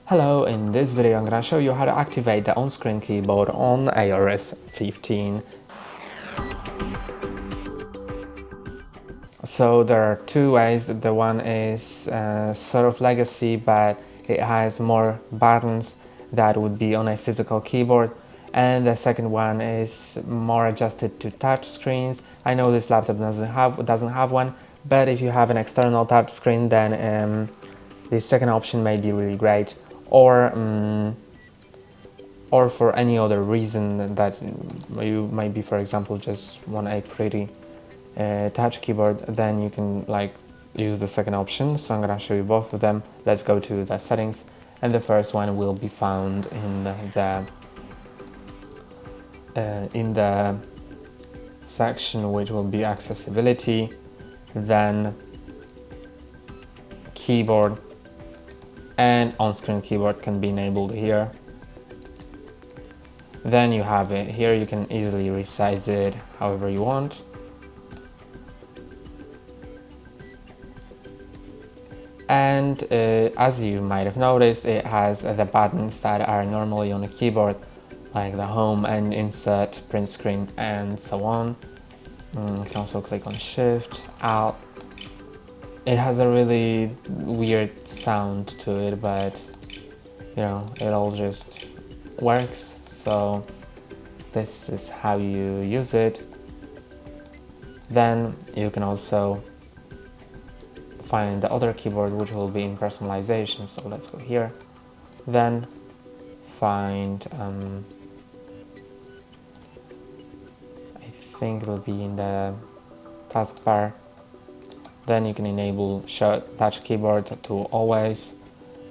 Hello, in this video I'm gonna show you how to activate the on-screen keyboard on iOS 15. So there are two ways. The one is sort of legacy, but it has more buttons that would be on a physical keyboard. And the second one is more adjusted to touch screens. I know this laptop doesn't have one, but if you have an external touch screen, then the second option may be really great. Or for any other reason that you maybe, for example, just want a pretty touch keyboard, then you can use the second option. So I'm gonna show you both of them. Let's go to the settings, and the first one will be found in the section which will be accessibility, then keyboard, and on-screen keyboard can be enabled here. Then you have it here. You can easily resize it however you want. And as you might have noticed, it has the buttons that are normally on a keyboard, like the home and insert, print screen, and so on. You can also click on Shift, Alt. It has a really weird sound to it, but you know, it all just works. So this is how you use it. Then you can also find the other keyboard, which will be in personalization. So let's go here. Then find, I think it will be in the taskbar. Then you can enable show touch keyboard to always.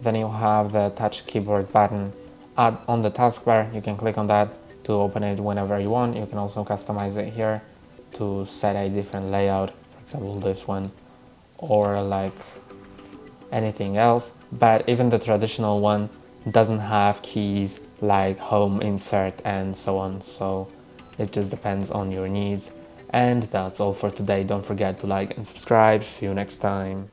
Then you'll have the touch keyboard button on the taskbar. You can click on that to open it whenever you want. You can also customize it here to set a different layout, for example this one, or like anything else. But even the traditional one doesn't have keys like home, insert, and so on. So it just depends on your needs. And that's all for today. Don't forget to like and subscribe. See you next time.